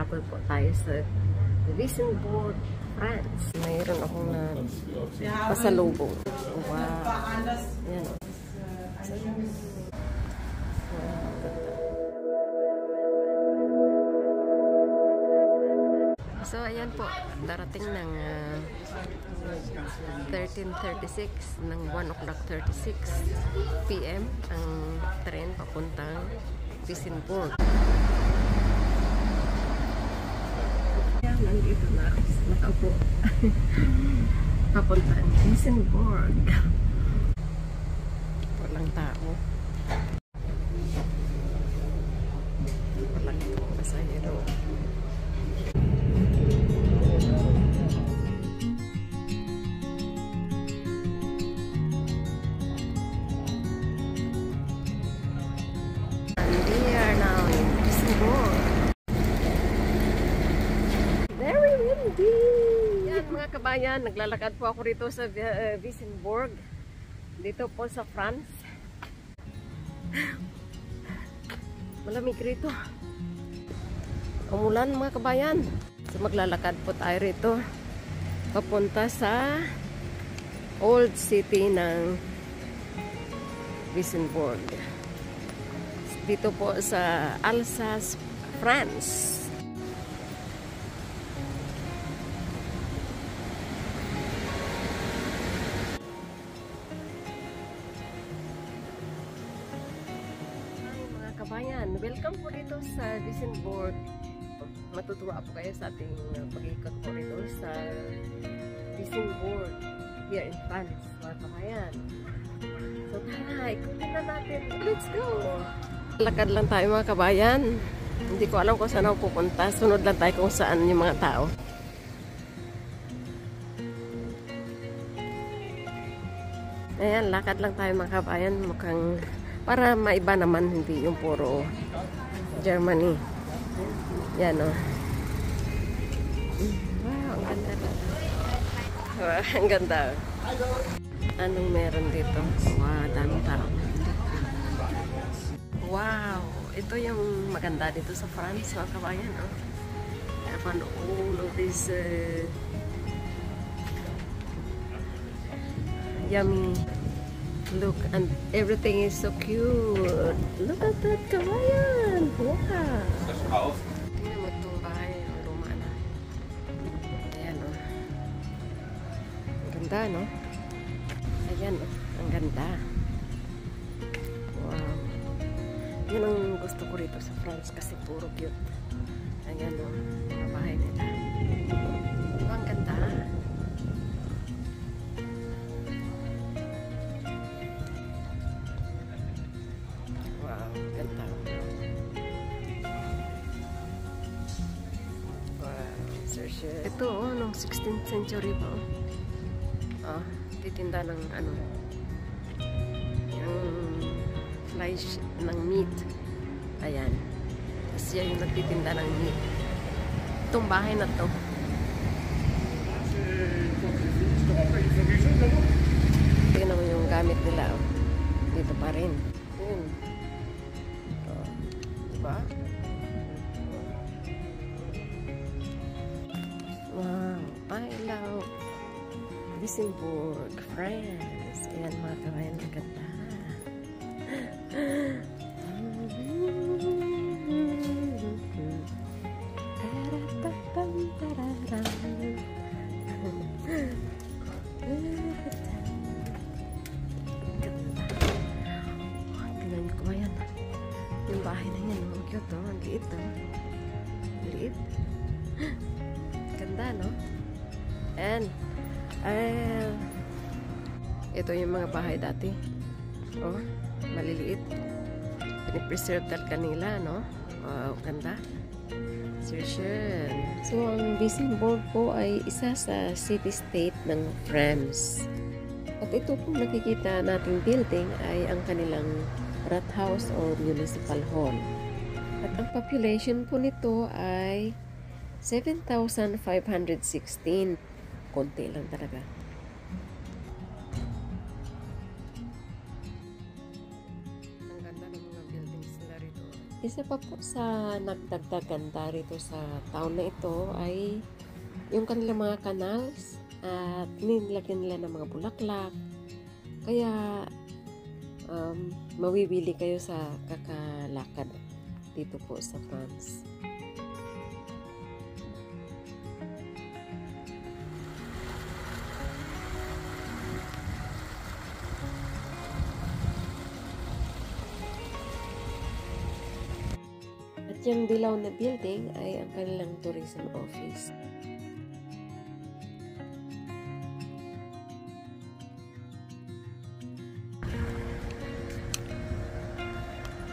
travel po tayo sa Wissembourg, France. Mayroon akong na pasalubong. Wow. Yan o. So, ayan po. Darating ng 13:36 ng 1:36 PM ang tren papuntang Wissembourg. Ayan, nandito na. Nakaupo. Papuntang Wissembourg. Walang tao. Walang pasahero. Yan mga kabayan, naglalakad po ako rito sa Wissembourg. Dito po sa France. Malamig rito. Umulan mga kabayan. So maglalakad po tayo rito. Papunta sa Old City ng Wissembourg. Dito po sa Alsace, France. Kabayan, welcome po dito sa Wissembourg. Matutuwa po kayo sa ating pag-ikot po dito sa Wissembourg here in France, mga kabayan. So tara, ikutin na natin. Let's go! Lakad lang tayo mga kabayan. Hindi ko alam kung saan ako pupunta. Sunod lang tayo kung saan yung mga tao. Ayan, lakad lang tayo mga kabayan. Mukhang para maiba naman, hindi yung puro Germany. Yan o. Wow, ang ganda na. Wow, ang ganda. Anong meron dito? Wow, daming tao. Wow, ito yung maganda dito sa France, mga kabayan. Oh. I found all of this yummy. Look, and everything is so cute. Look at that, kabayan! Wow! Tingnan mo itong bahay, ang luma na. Ayan, o. Ang ganda, no? Ayan, o. Ang ganda. Wow. Yan ang gusto ko rito sa France kasi puro cute. Ayan, o. Mga bahay nila. Diba, ang ganda? Ganda. Wow, search it. Ito oh, nung 16th century pa oh. Ah, titinda ng ano, yung flesh ng meat. Ayan. Tapos siya yung nagtitinda ng meat. Itong bahay na to. Tingnan mo yung gamit nila oh. Dito pa rin. Yun. Diba? Wow, I love Wissembourg, France. Ayan mga kabayan, ang ganda. Tingnan niyo kabayan. Yung bahay na yan, ang cute, oh. Ang liit, oh. Liit. Ganda, no? And, ito yung mga bahay dati. Oh, maliliit. Pinipreserve talaga nila, no? Wow, ganda. Seriously. So, ang Wissembourg po ay isa sa city-state ng France. At ito pong nakikita nating building ay ang kanilang Rathaus or Municipal Hall. At ang population po nito ay 7,516. Konti lang talaga. Ang ganda ng mga buildings nila rito. Isa pa po sa nagdagdag ganda rito sa town na ito ay yung kanilang mga canals at nilagyan nila ng mga bulaklak. Kaya mawibili kayo sa kakalakad dito po sa France. At yung dilaw na building ay ang kanilang tourism office.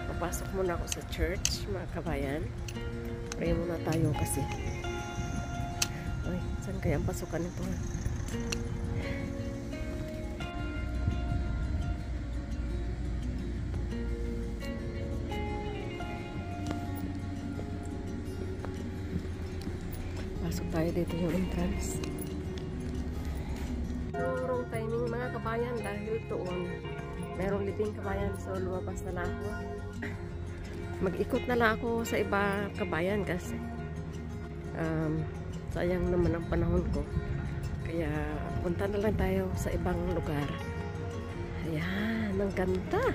Papasok muna ako sa church, mga kabayan. Pray muna tayo kasi. Ay, saan kaya ang pasukan nito? Pasok tayo dito yung entrance. Wrong timing mga kabayan dahil doon merong libing kabayan, so lumabas na lang ako. Mag-ikot na lang ako sa iba kabayan kasi sayang naman ang panahon ko. Kaya punta na lang tayo sa ibang lugar. Ayan, ang ganda!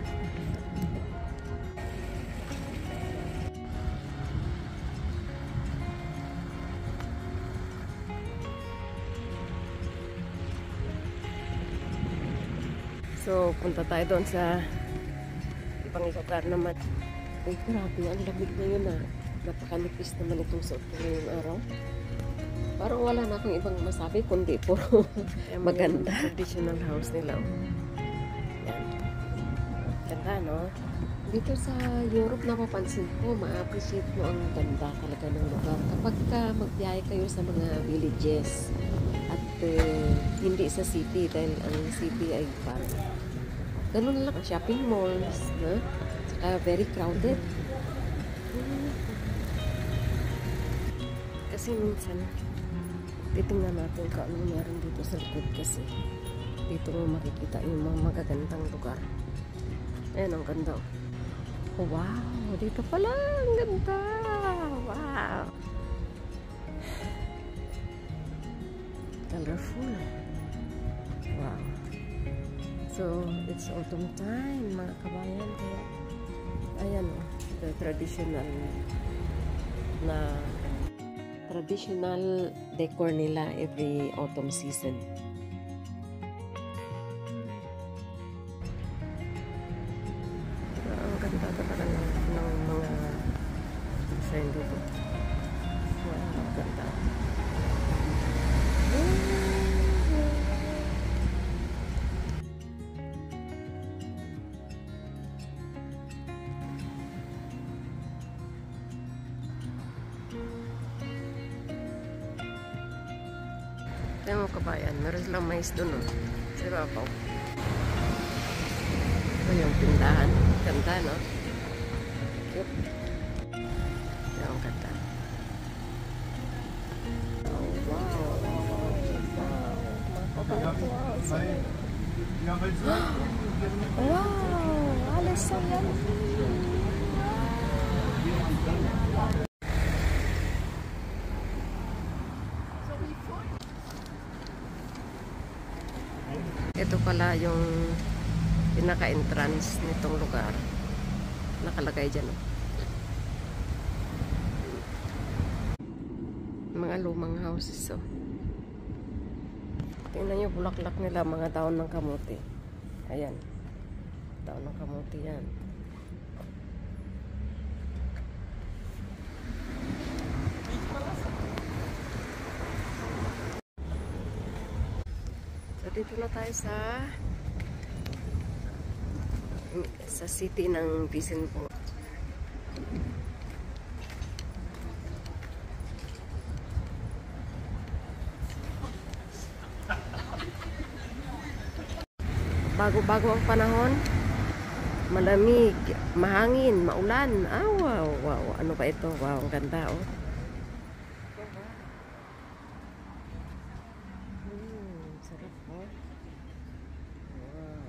So, punta tayo doon sa ibang lugar naman. Uy, grabe, ang lamig ngayon na. Napakanipis naman itong suot ko ngayong araw. Parang wala na akong ibang masabi, kundi puro maganda. Traditional house nila. Yan. Ganda, no? Dito sa Europe, napapansin ko, ma-appreciate mo ang ganda talaga ng lugar. Kapag magbiyahe kayo sa mga villages at hindi sa city, dahil ang city ay parang ganun lang, shopping malls, no? Saka very crowded. Kasi minsan, titingnan natin kung ano meron dito sa likod kasi dito mo makikita yung mga magagandang lugar. Ayan, ang ganda. Oh, wow! Dito pala! Ang ganda! Wow! Colorful. Wow! So, it's autumn time, mga kabayan. Kaya, ayan o, the traditional decor nila every autumn season. Ang ganda talaga ng mga design dito. Wow, ang ganda. Kaya mo kabayan, meron silang mais doon, no? Sa ibabaw. Ito yung tindahan. Ganda, no? Cute. Yung ganda. Oh, wow. Wow. Alas sa yan. Ito pala yung pinaka-entrance nitong lugar. Nakalagay dyan. Oh. Mga lumang houses. Oh. Tingnan nyo, bulaklak nila, mga daon ng kamote. Ayan. Daon ng kamote yan. Dito na tayo sa city ng Vicenpo. Bago-bago ang panahon, malamig, mahangin, maulan. Ah, wow, wow. Ano ba ito? Wow, ang ganda, oh. Sarap, oh. Wow.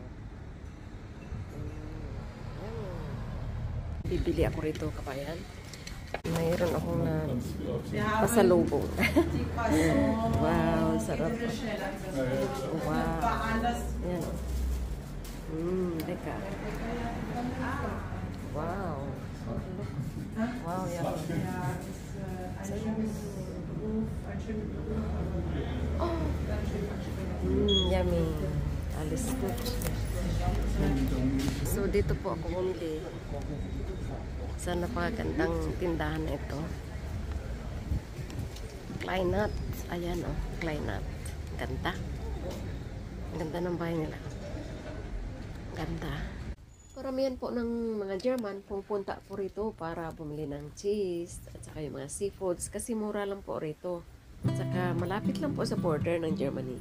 bibili ako rito, kabayan. Mayroon akong pasalubong. Wow, sarap. Wow. Yan. Teka. Wow. Wow, yan. Oh. Yummy. Alis ko. So, dito po ako bumili sa napakagandang tindahan na ito. Kleinut. Ayan o, Kleinut. Ganda. Ganda ng bahay nila. Ganda. Karamihan po ng mga German pupunta po rito para bumili ng cheese at saka yung mga seafoods kasi mura lang po rito. At saka malapit lang po sa border ng Germany.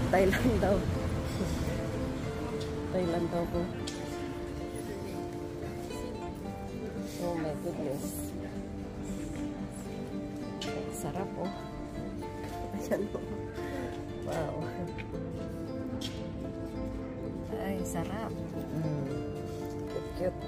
Thailand daw. Thailand daw po. Oh my goodness. Sarap oh. Ayan po. Wow. Ay, sarap. Cute.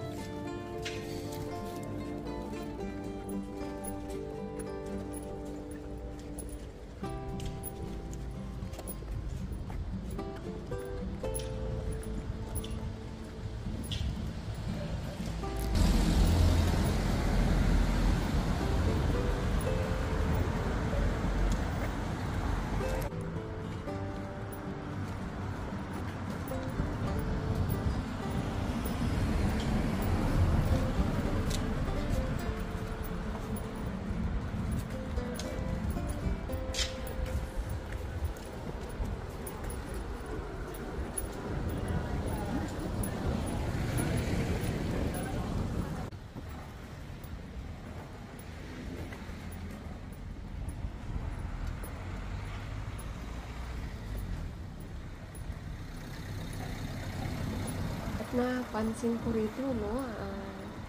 Napansin ko rito, no?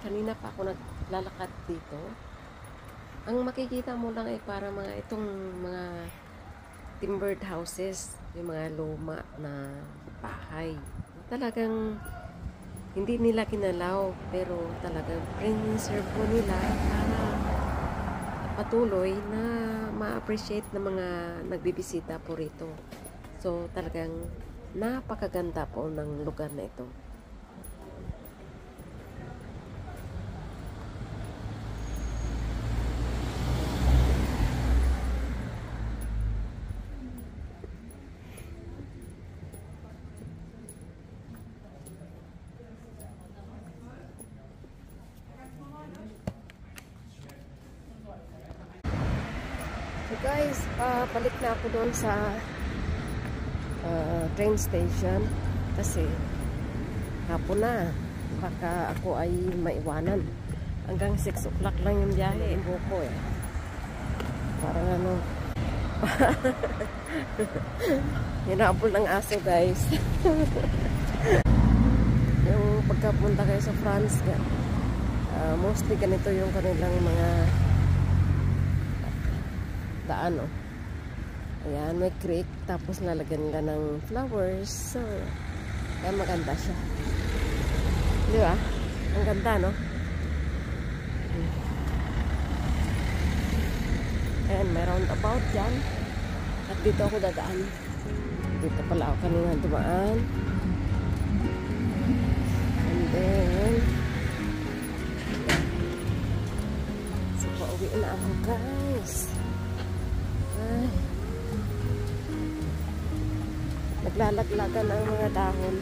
Kanina pa ako naglalakad dito. Ang makikita mo lang ay para itong mga timbered houses, yung mga luma na bahay. Talagang hindi nila kinalaw, pero talagang preserve po nila para patuloy na ma-appreciate ng mga nagbibisita po rito. So talagang napakaganda po ng lugar na ito. So guys, balik na ako doon sa train station kasi hapon na, baka ako ay maiwanan. Hanggang 6 o'clock lang yung biyahe, buko eh. Parang ano hinabol ng aso guys. Yung pagkapunta kayo sa France, mostly ganito yung kanilang mga daan oh. Ayan, may creek, tapos nalagyan nila ng flowers. So, kaya maganda siya. Di ba? Ang ganda, no? Ayan, may roundabout dyan. At dito ako dadaan. Dito pala ako kanina dumaan. And then, so pauwi na ako guys. Ay. Naglalaglagan ang mga dahon.